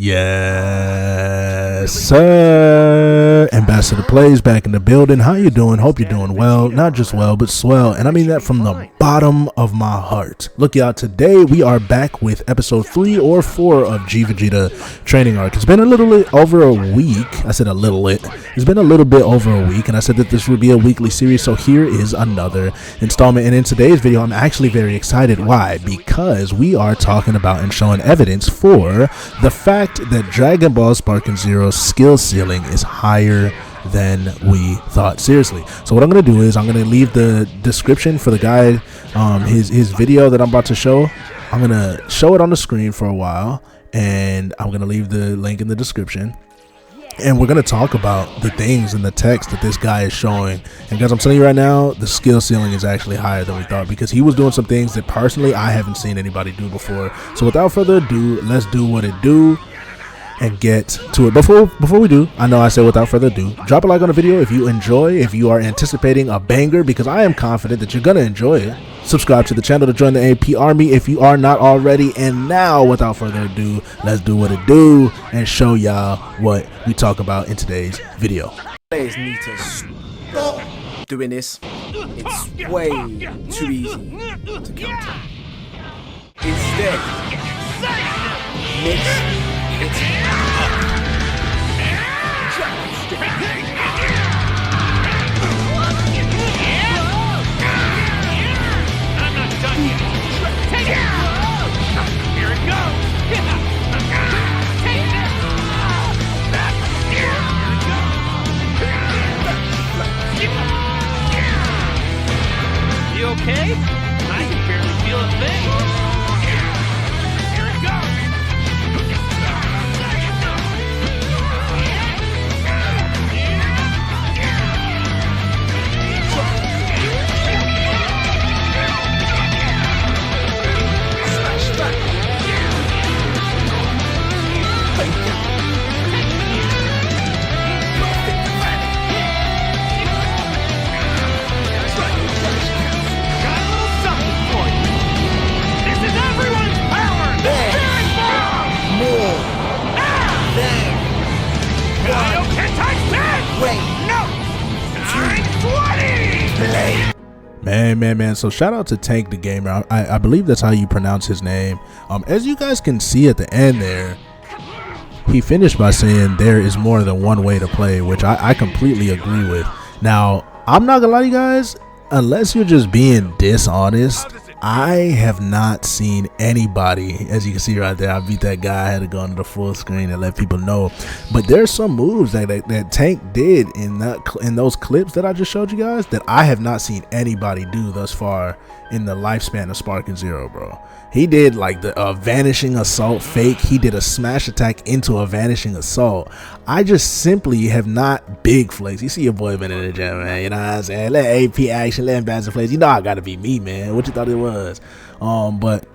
Yes, sir. Ambassador Plays back in the building. How you doing? Hope you're doing well. Not just well, but swell. And I mean that from the bottom of my heart. Look, y'all, today we are back with episode 3 or 4 of Vegeta training arc. It's been a little bit over a week. I said a little bit. It's been a little bit over a week, and I said that this would be a weekly series. So here is another installment. And in today's video, I'm actually very excited. Why? Because we are talking about and showing evidence for the fact that Dragon Ball Sparking Zero's skill ceiling is higher than we thought. Seriously. So what I'm going to do is I'm going to leave the description for the guy, his video that I'm about to show. I'm going to show it on the screen for a while, and I'm going to leave the link in the description. And we're going to talk about the things in the text that this guy is showing. And guys, I'm telling you right now, the skill ceiling is actually higher than we thought, because he was doing some things that personally I haven't seen anybody do before. So without further ado, let's do what it do and get to it. Before we do, I know I said without further ado, drop a like on the video if you enjoy, if you are anticipating a banger, because I am confident that you're going to enjoy it. Subscribe to the channel to join the AP Army if you are not already. And now, without further ado, let's do what it do and show y'all what we talk about in today's video. Players need to stop doing this. It's way too easy to counter. Instead, mix it up. Okay? I can barely feel a thing. Here it goes. Man, so shout out to Tank the Gamer. I believe that's how you pronounce his name. As you guys can see at the end there, he finished by saying there is more than one way to play, which I completely agree with. Now, I'm not gonna lie to you guys, unless you're just being dishonest, I have not seen anybody, as you can see right there, I beat that guy. I had to go into the full screen and let people know. But there's some moves that Tank did in those clips that I just showed you guys that I have not seen anybody do thus far in the lifespan of Sparking Zero, bro. He did like the vanishing assault fake. He did a smash attack into a vanishing assault. I just simply have not big flex. You see your boy been in the gym, man. You know what I'm saying? Let AP action, let Ambassador Plays. You know I gotta be me, man. What you thought it was? But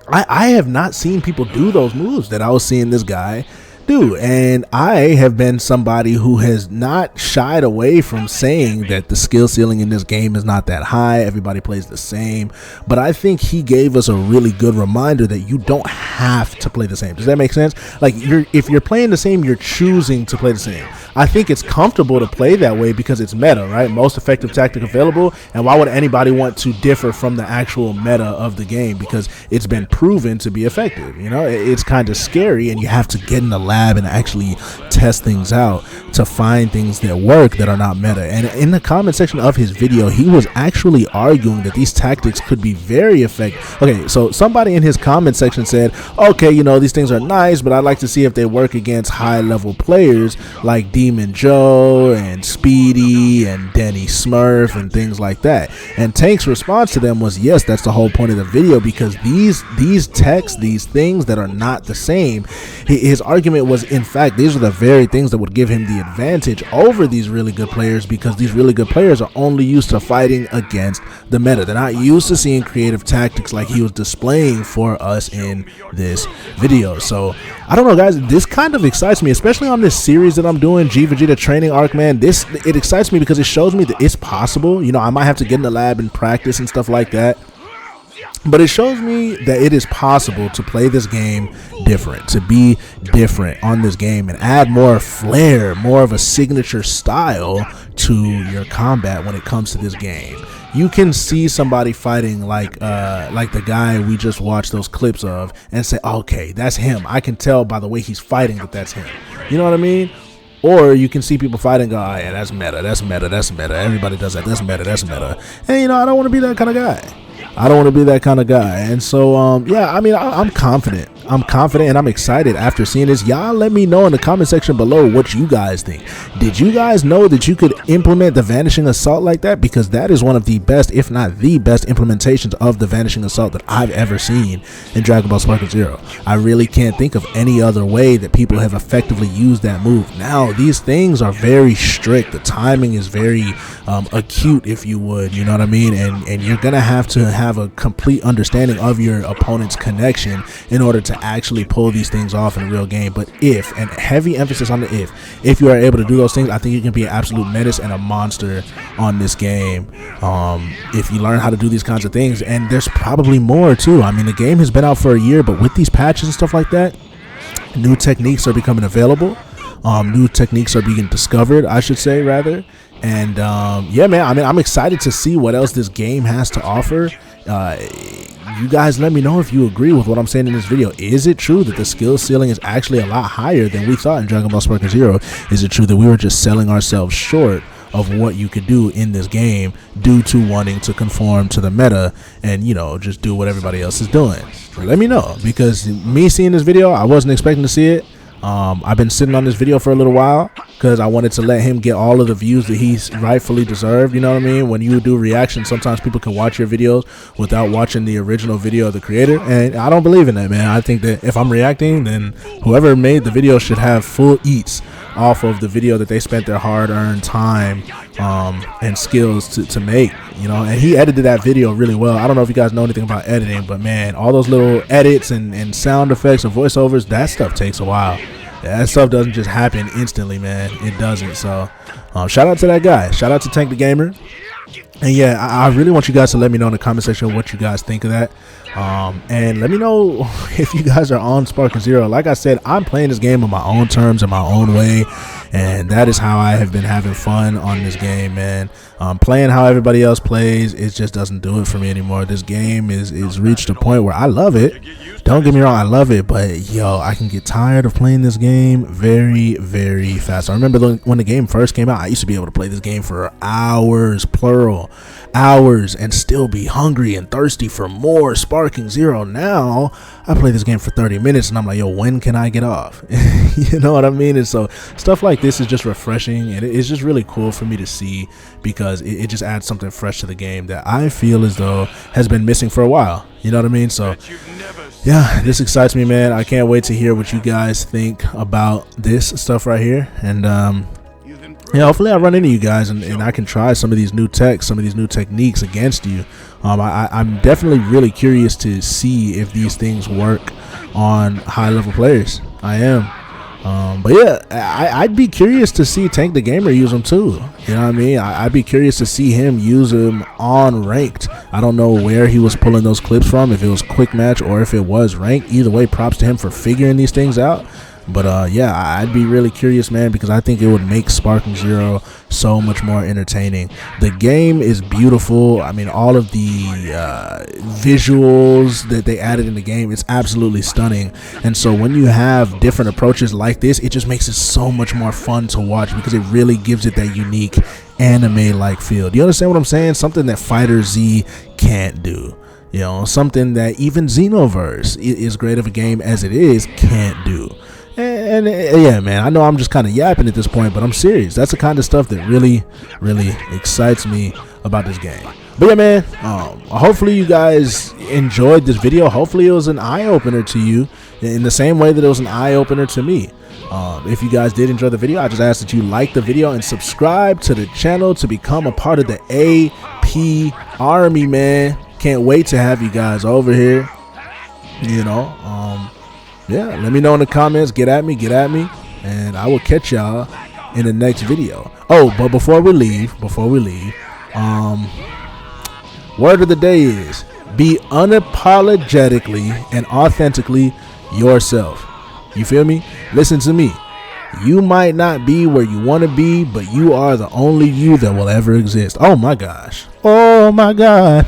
I have not seen people do those moves that I was seeing this guy do, and I have been somebody who has not shied away from saying that the skill ceiling in this game is not that high. Everybody plays the same, but I think he gave us a really good reminder that you don't have to play the same. Does that make sense? Like, if you're playing the same, you're choosing to play the same. I think it's comfortable to play that way because it's meta, right? Most effective tactic available, and why would anybody want to differ from the actual meta of the game? Because it's been proven to be effective. You know, it's kind of scary, and you have to get in the lab and actually test things out to find things that work that are not meta. And in the comment section of his video, he was actually arguing that these tactics could be very effective. Okay, so somebody in his comment section said, okay, you know, these things are nice, but I'd like to see if they work against high level players like Demon Joe and Speedy and Denny Smurf and things like that. And Tank's response to them was, yes, that's the whole point of the video, because these texts, these things that are not the same, his argument was, in fact, these are the very things that would give him the advantage over these really good players, because these really good players are only used to fighting against the meta. They're not used to seeing creative tactics like he was displaying for us in this video. So I don't know, guys, this kind of excites me, especially on this series that I'm doing, Vegeta training arc, man. It excites me because it shows me that it's possible. You know, I might have to get in the lab and practice and stuff like that, But it shows me that it is possible to play this game different, to be different on this game and add more flair, more of a signature style to your combat when it comes to this game. You can see somebody fighting like the guy we just watched those clips of and say, okay, that's him. I can tell by the way he's fighting that that's him. You know what I mean? Or you can see people fighting, go, oh, yeah, that's meta, that's meta, that's meta. Everybody does that. That's meta, that's meta. And, you know, I don't want to be that kind of guy. I don't want to be that kind of guy. And so, yeah, I mean, I'm confident. I'm confident and I'm excited after seeing this. Y'all let me know in the comment section below what you guys think. Did you guys know that you could implement the Vanishing Assault like that? Because that is one of the best, if not the best, implementations of the Vanishing Assault that I've ever seen in Dragon Ball Sparking Zero. I really can't think of any other way that people have effectively used that move. Now, these things are very strict. The timing is very acute, if you would, you know what I mean? And you're going to have a complete understanding of your opponent's connection in order to actually pull these things off in a real game. But if, and heavy emphasis on the if you are able to do those things, I think you can be an absolute menace and a monster on this game if you learn how to do these kinds of things. And there's probably more too. I mean, the game has been out for a year, but with these patches and stuff like that, new techniques are becoming available. New techniques are being discovered, I should say, rather. And yeah, man, I mean, I'm excited to see what else this game has to offer. You guys let me know if you agree with what I'm saying in this video. Is it true that the skill ceiling is actually a lot higher than we thought in Dragon Ball Sparking Zero? Is it true that we were just selling ourselves short of what you could do in this game due to wanting to conform to the meta and, you know, just do what everybody else is doing? Let me know, because me seeing this video, I wasn't expecting to see it. I've been sitting on this video for a little while because I wanted to let him get all of the views that he's rightfully deserved. You know what I mean? When you do reactions, sometimes people can watch your videos without watching the original video of the creator, and I don't believe in that, man. I think that if I'm reacting, then whoever made the video should have full eats off of the video that they spent their hard-earned time and skills to make, you know. And he edited that video really well. I don't know if you guys know anything about editing, but man, all those little edits and sound effects and voiceovers, that stuff takes a while. That stuff doesn't just happen instantly, man. It doesn't. So shout out to that guy. Shout out to Tank the Gamer. And yeah, I really want you guys to let me know in the comment section what you guys think of that. And let me know if you guys are on Sparking Zero. Like I said, I'm playing this game on my own terms, in my own way, and that is how I have been having fun on this game, man. Playing how everybody else plays, it just doesn't do it for me anymore. This game is reached a point where I love it. Don't get me wrong, I love it, but yo, I can get tired of playing this game very, very fast. I remember when the game first came out, I used to be able to play this game for hours, plural, hours, and still be hungry and thirsty for more Sparking Zero. Now I play this game for 30 minutes and I'm like, yo, when can I get off? You know what I mean? And so stuff like this is just refreshing, and it's just really cool for me to see, because it just adds something fresh to the game that I feel as though has been missing for a while. You know what I mean? So yeah, this excites me, man. I can't wait to hear what you guys think about this stuff right here. And yeah, hopefully I run into you guys and I can try some of these new techs, some of these new techniques against you. I'm definitely really curious to see if these things work on high level players. I am. But yeah, I'd be curious to see Tank the Gamer use them too. You know what I mean? I'd be curious to see him use them on ranked. I don't know where he was pulling those clips from, if it was quick match or if it was ranked. Either way, props to him for figuring these things out. But yeah, I'd be really curious, man, because I think it would make Sparking Zero so much more entertaining. The game is beautiful. I mean, all of the visuals that they added in the game, it's absolutely stunning. And so when you have different approaches like this, it just makes it so much more fun to watch, because it really gives it that unique anime-like feel. Do you understand what I'm saying? Something that Fighter Z can't do. You know, something that even Xenoverse, as great of a game as it is, can't do. And yeah, man, I know I'm just kind of yapping at this point, but I'm serious. That's the kind of stuff that really, really excites me about this game. But yeah, man, hopefully you guys enjoyed this video. Hopefully it was an eye-opener to you in the same way that it was an eye-opener to me. If you guys did enjoy the video, I just ask that you like the video and subscribe to the channel to become a part of the AP Army, man. Can't wait to have you guys over here. You know, yeah, let me know in the comments. Get at me, and I will catch y'all in the next video. Oh, but before we leave, word of the day is Be unapologetically and authentically yourself. You feel me? Listen to me. You might not be where you want to be, but you are the only you that will ever exist. Oh my gosh. Oh my gosh.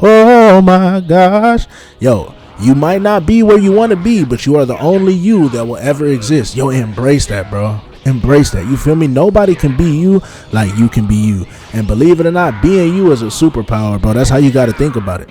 Oh my gosh. Yo, you might not be where you want to be, but you are the only you that will ever exist. Yo, embrace that, bro. Embrace that. You feel me? Nobody can be you like you can be you. And believe it or not, being you is a superpower, bro. That's how you got to think about it.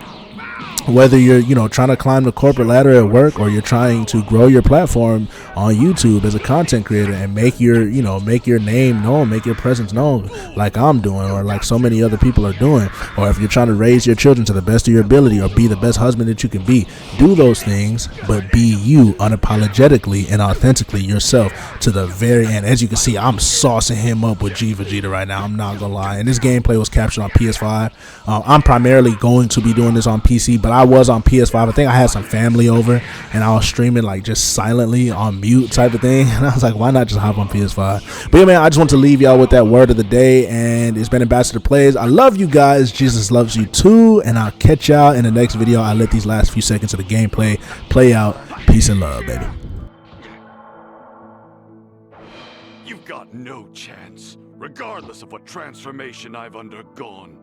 Whether you're, trying to climb the corporate ladder at work, or you're trying to grow your platform on YouTube as a content creator and make your name known, make your presence known, like I'm doing, or like so many other people are doing, or if you're trying to raise your children to the best of your ability, or be the best husband that you can be, do those things, but be you unapologetically and authentically yourself to the very end. As you can see, I'm saucing him up with G Vegeta right now. I'm not gonna lie. And this gameplay was captured on PS5. I'm primarily going to be doing this on PC, but I was on PS5. I think I had some family over and I was streaming like just silently on mute type of thing. And I was like, why not just hop on PS5? But yeah, man, I just want to leave y'all with that word of the day. And it's been Ambassador Plays. I love you guys. Jesus loves you too. And I'll catch y'all in the next video. I'll let these last few seconds of the gameplay play out. Peace and love, baby. You've got no chance, regardless of what transformation I've undergone.